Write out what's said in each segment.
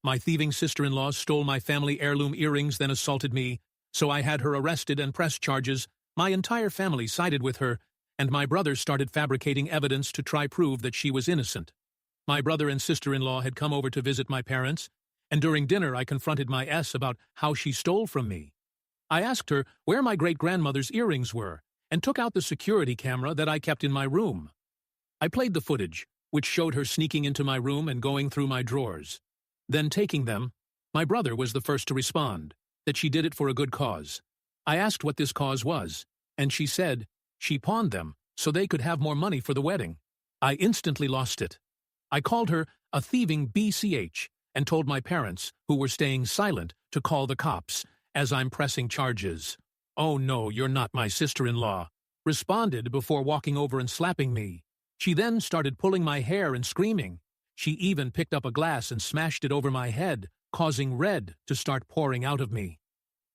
My thieving sister-in-law stole my family heirloom earrings, then assaulted me, so I had her arrested and pressed charges. My entire family sided with her, and my brother started fabricating evidence to try prove that she was innocent. My brother and sister-in-law had come over to visit my parents, and during dinner I confronted my S about how she stole from me. I asked her where my great-grandmother's earrings were, and took out the security camera that I kept in my room. I played the footage, which showed her sneaking into my room and going through my drawers. Then taking them. My brother was the first to respond, that she did it for a good cause. I asked what this cause was, and she said she pawned them so they could have more money for the wedding. I instantly lost it. I called her a thieving BCH and told my parents, who were staying silent, to call the cops, as I'm pressing charges. "Oh no, you're not my sister-in-law," responded before walking over and slapping me. She then started pulling my hair and screaming. She even picked up a glass and smashed it over my head, causing red to start pouring out of me.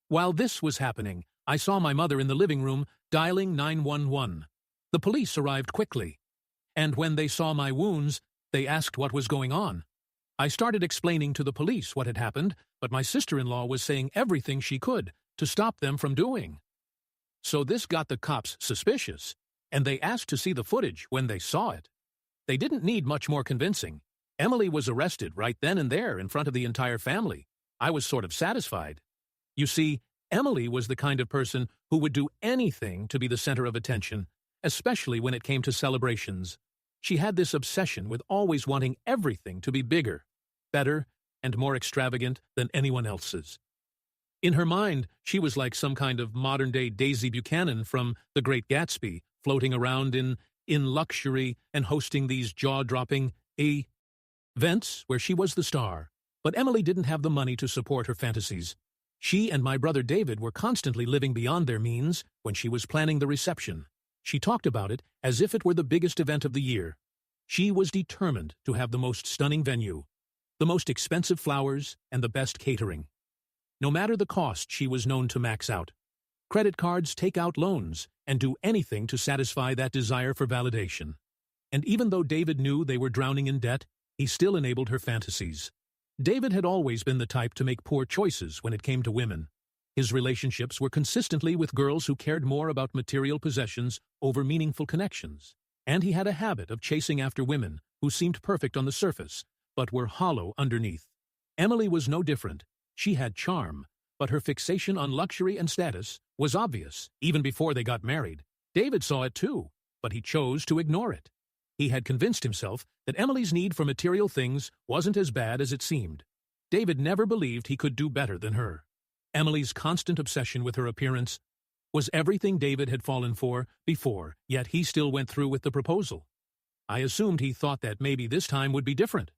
While this was happening, I saw my mother in the living room dialing 911. The police arrived quickly, and when they saw my wounds, they asked what was going on. I started explaining to the police what had happened, but my sister-in-law was saying everything she could to stop them from doing. So this got the cops suspicious, and they asked to see the footage when they saw it. They didn't need much more convincing. Emily was arrested right then and there in front of the entire family. I was sort of satisfied. You see, Emily was the kind of person who would do anything to be the center of attention, especially when it came to celebrations. She had this obsession with always wanting everything to be bigger, better, and more extravagant than anyone else's. In her mind, she was like some kind of modern-day Daisy Buchanan from The Great Gatsby, floating around in luxury and hosting these jaw-dropping events where she was the star. But Emily didn't have the money to support her fantasies. She and my brother David were constantly living beyond their means when she was planning the reception. She talked about it as if it were the biggest event of the year. She was determined to have the most stunning venue, the most expensive flowers, and the best catering. No matter the cost, she was known to max out. Credit cards, take out loans, and do anything to satisfy that desire for validation. And even though David knew they were drowning in debt, he still enabled her fantasies. David had always been the type to make poor choices when it came to women. His relationships were consistently with girls who cared more about material possessions over meaningful connections, and he had a habit of chasing after women who seemed perfect on the surface, but were hollow underneath. Emily was no different. She had charm, but her fixation on luxury and status was obvious, even before they got married. David saw it too, but he chose to ignore it. He had convinced himself that Emily's need for material things wasn't as bad as it seemed. David never believed he could do better than her. Emily's constant obsession with her appearance was everything David had fallen for before, yet he still went through with the proposal. I assumed he thought that maybe this time would be different.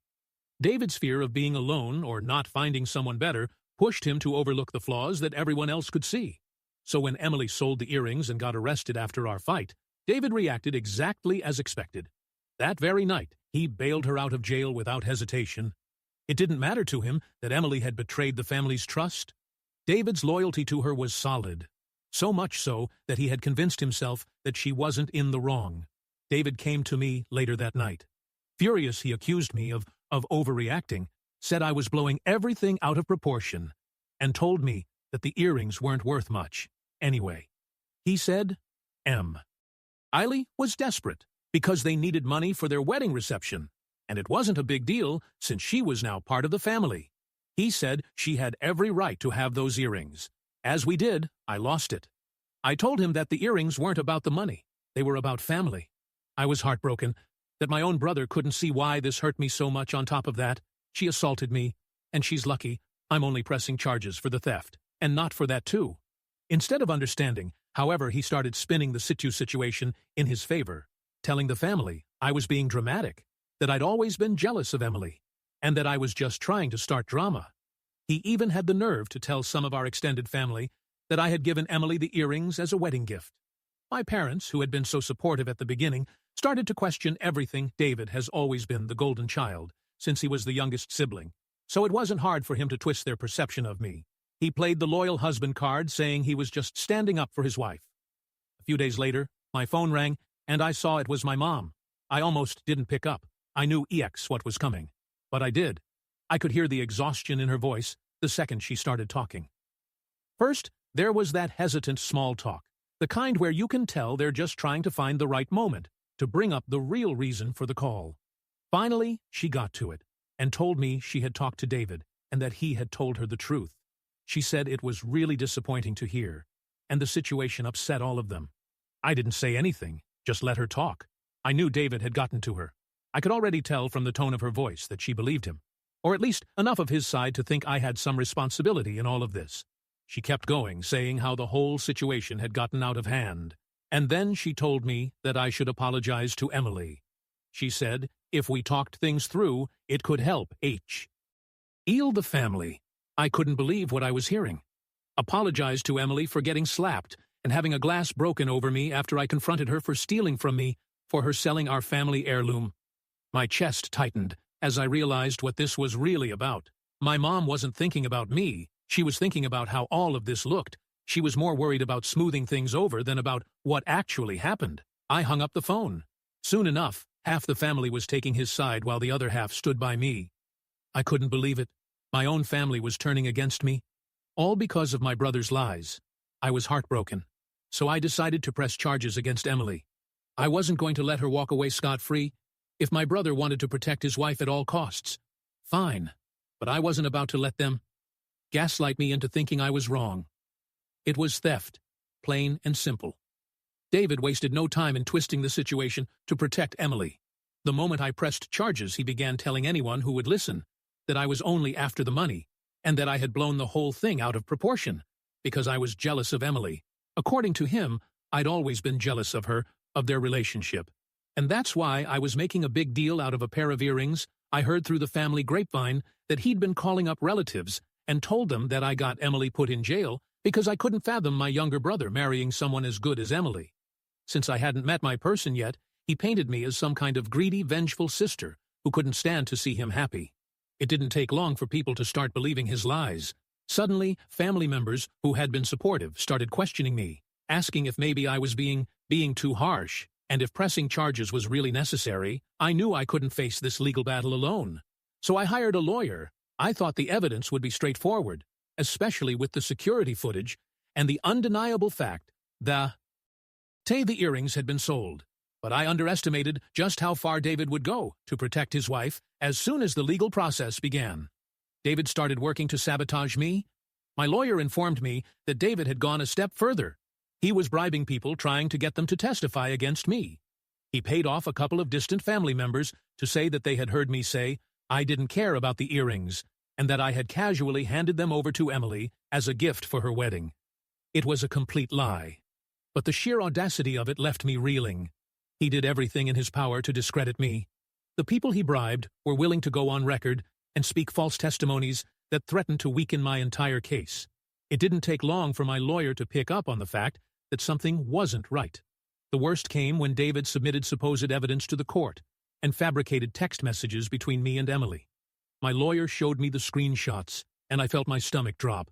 David's fear of being alone or not finding someone better pushed him to overlook the flaws that everyone else could see. So when Emily sold the earrings and got arrested after our fight, David reacted exactly as expected. That very night, he bailed her out of jail without hesitation. It didn't matter to him that Emily had betrayed the family's trust. David's loyalty to her was solid, so much so that he had convinced himself that she wasn't in the wrong. David came to me later that night. Furious, he accused me of overreacting, said I was blowing everything out of proportion, and told me that the earrings weren't worth much. Anyway, he said, Eily was desperate because they needed money for their wedding reception, and it wasn't a big deal since she was now part of the family. He said she had every right to have those earrings. As we did, I lost it. I told him that the earrings weren't about the money. They were about family. I was heartbroken that my own brother couldn't see why this hurt me so much. On top of that, she assaulted me, and she's lucky I'm only pressing charges for the theft, and not for that too. Instead of understanding, however, he started spinning the situation in his favor, telling the family I was being dramatic, that I'd always been jealous of Emily, and that I was just trying to start drama. He even had the nerve to tell some of our extended family that I had given Emily the earrings as a wedding gift. My parents, who had been so supportive at the beginning, started to question everything. David has always been the golden child, since he was the youngest sibling, so it wasn't hard for him to twist their perception of me. He played the loyal husband card, saying he was just standing up for his wife. A few days later, my phone rang, and I saw it was my mom. I almost didn't pick up. I knew what was coming. But I did. I could hear the exhaustion in her voice the second she started talking. First, there was that hesitant small talk, the kind where you can tell they're just trying to find the right moment to bring up the real reason for the call. Finally, she got to it and told me she had talked to David and that he had told her the truth. She said it was really disappointing to hear, and the situation upset all of them. I didn't say anything, just let her talk. I knew David had gotten to her. I could already tell from the tone of her voice that she believed him, or at least enough of his side to think I had some responsibility in all of this. She kept going, saying how the whole situation had gotten out of hand, and then she told me that I should apologize to Emily. She said, if we talked things through, it could help heal the family. I couldn't believe what I was hearing. Apologize to Emily for getting slapped and having a glass broken over me after I confronted her for stealing from me, for her selling our family heirloom. My chest tightened as I realized what this was really about. My mom wasn't thinking about me. She was thinking about how all of this looked. She was more worried about smoothing things over than about what actually happened. I hung up the phone. Soon enough, half the family was taking his side while the other half stood by me. I couldn't believe it. My own family was turning against me, all because of my brother's lies. I was heartbroken, so I decided to press charges against Emily. I wasn't going to let her walk away scot-free. If my brother wanted to protect his wife at all costs, fine, but I wasn't about to let them gaslight me into thinking I was wrong. It was theft, plain and simple. David wasted no time in twisting the situation to protect Emily. The moment I pressed charges, he began telling anyone who would listen that I was only after the money, and that I had blown the whole thing out of proportion, because I was jealous of Emily. According to him, I'd always been jealous of her, of their relationship. And that's why I was making a big deal out of a pair of earrings. I heard through the family grapevine that he'd been calling up relatives and told them that I got Emily put in jail because I couldn't fathom my younger brother marrying someone as good as Emily. Since I hadn't met my person yet, he painted me as some kind of greedy, vengeful sister who couldn't stand to see him happy. It didn't take long for people to start believing his lies. Suddenly, family members who had been supportive started questioning me, asking if maybe I was being too harsh, and if pressing charges was really necessary. I knew I couldn't face this legal battle alone. So I hired a lawyer. I thought the evidence would be straightforward, especially with the security footage and the undeniable fact that the earrings had been sold. But I underestimated just how far David would go to protect his wife as soon as the legal process began. David started working to sabotage me. My lawyer informed me that David had gone a step further. He was bribing people, trying to get them to testify against me. He paid off a couple of distant family members to say that they had heard me say I didn't care about the earrings and that I had casually handed them over to Emily as a gift for her wedding. It was a complete lie. But the sheer audacity of it left me reeling. He did everything in his power to discredit me. The people he bribed were willing to go on record and speak false testimonies that threatened to weaken my entire case. It didn't take long for my lawyer to pick up on the fact that something wasn't right. The worst came when David submitted supposed evidence to the court and fabricated text messages between me and Emily. My lawyer showed me the screenshots, and I felt my stomach drop.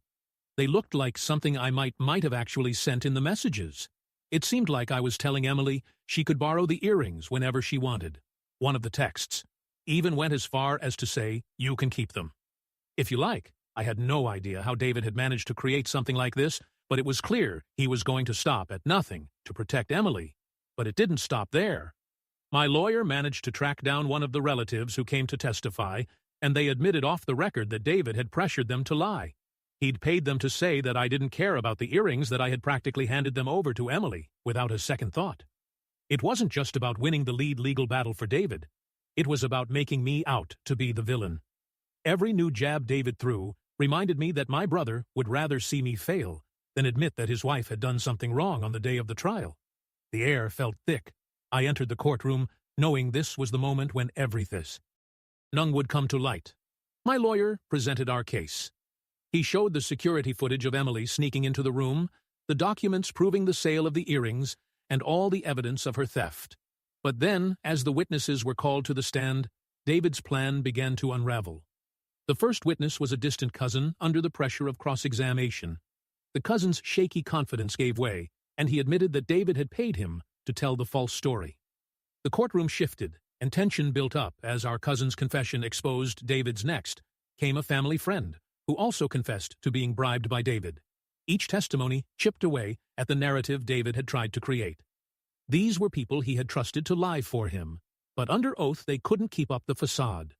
They looked like something I might have actually sent in the messages. It seemed like I was telling Emily she could borrow the earrings whenever she wanted. One of the texts even went as far as to say, "You can keep them if you like." I had no idea how David had managed to create something like this, but it was clear he was going to stop at nothing to protect Emily. But it didn't stop there. My lawyer managed to track down one of the relatives who came to testify, and they admitted off the record that David had pressured them to lie. He'd paid them to say that I didn't care about the earrings, that I had practically handed them over to Emily without a second thought. It wasn't just about winning the lead legal battle for David. It was about making me out to be the villain. Every new jab David threw reminded me that my brother would rather see me fail than admit that his wife had done something wrong on the day of the trial. The air felt thick. I entered the courtroom knowing this was the moment when everything would come to light. My lawyer presented our case. He showed the security footage of Emily sneaking into the room, the documents proving the sale of the earrings, and all the evidence of her theft. But then, as the witnesses were called to the stand, David's plan began to unravel. The first witness was a distant cousin under the pressure of cross-examination. The cousin's shaky confidence gave way, and he admitted that David had paid him to tell the false story. The courtroom shifted, and tension built up as our cousin's confession exposed David's next, came a family friend, who also confessed to being bribed by David. Each testimony chipped away at the narrative David had tried to create. These were people he had trusted to lie for him, but under oath they couldn't keep up the facade.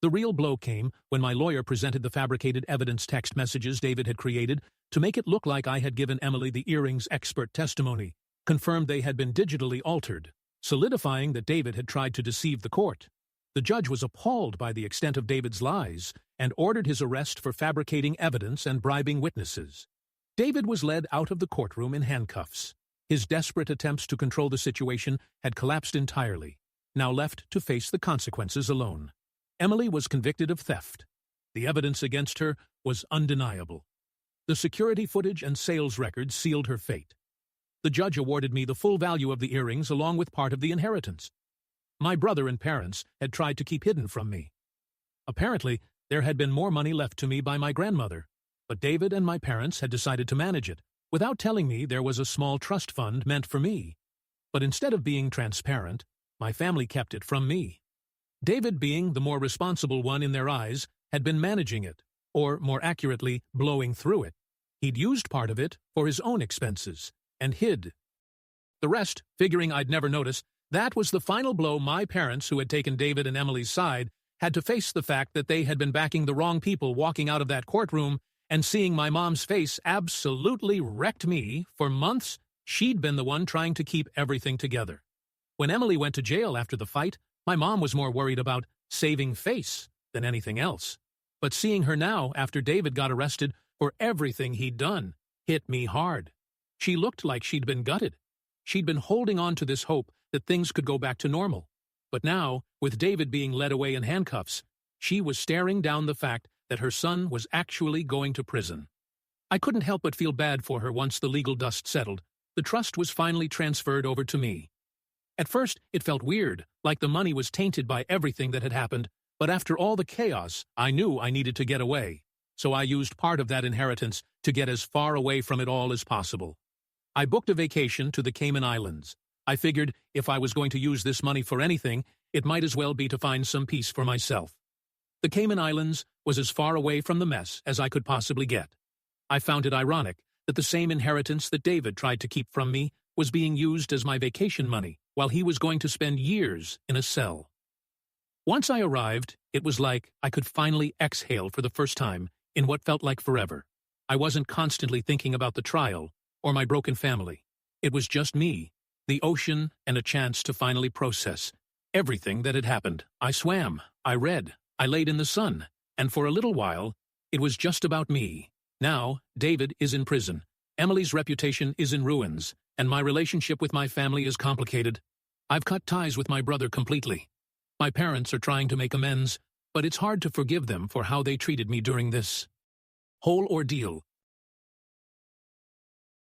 The real blow came when my lawyer presented the fabricated evidence text messages David had created to make it look like I had given Emily the earrings' expert testimony, confirmed they had been digitally altered, solidifying that David had tried to deceive the court. The judge was appalled by the extent of David's lies and ordered his arrest for fabricating evidence and bribing witnesses. David was led out of the courtroom in handcuffs. His desperate attempts to control the situation had collapsed entirely, now left to face the consequences alone. Emily was convicted of theft. The evidence against her was undeniable. The security footage and sales records sealed her fate. The judge awarded me the full value of the earrings along with part of the inheritance. My brother and parents had tried to keep hidden from me. Apparently, there had been more money left to me by my grandmother, but David and my parents had decided to manage it, without telling me there was a small trust fund meant for me. But instead of being transparent, my family kept it from me. David, being the more responsible one in their eyes, had been managing it, or more accurately, blowing through it. He'd used part of it for his own expenses, and hid the rest, figuring I'd never notice. That was the final blow my parents, who had taken David and Emily's side, had to face the fact that they had been backing the wrong people walking out of that courtroom, and seeing my mom's face absolutely wrecked me. For months, she'd been the one trying to keep everything together. When Emily went to jail after the fight, my mom was more worried about saving face than anything else. But seeing her now, after David got arrested for everything he'd done, hit me hard. She looked like she'd been gutted. She'd been holding on to this hope that things could go back to normal. But now, with David being led away in handcuffs, she was staring down the fact that her son was actually going to prison. I couldn't help but feel bad for her once the legal dust settled. The trust was finally transferred over to me. At first, it felt weird, like the money was tainted by everything that had happened, but after all the chaos, I knew I needed to get away. So I used part of that inheritance to get as far away from it all as possible. I booked a vacation to the Cayman Islands. I figured if I was going to use this money for anything, it might as well be to find some peace for myself. The Cayman Islands was as far away from the mess as I could possibly get. I found it ironic that the same inheritance that David tried to keep from me was being used as my vacation money, while he was going to spend years in a cell. Once I arrived, it was like I could finally exhale for the first time in what felt like forever. I wasn't constantly thinking about the trial or my broken family. It was just me, the ocean, and a chance to finally process everything that had happened. I swam, I read, I laid in the sun, and for a little while, it was just about me. Now, David is in prison, Emily's reputation is in ruins, and my relationship with my family is complicated. I've cut ties with my brother completely. My parents are trying to make amends, but it's hard to forgive them for how they treated me during this whole ordeal.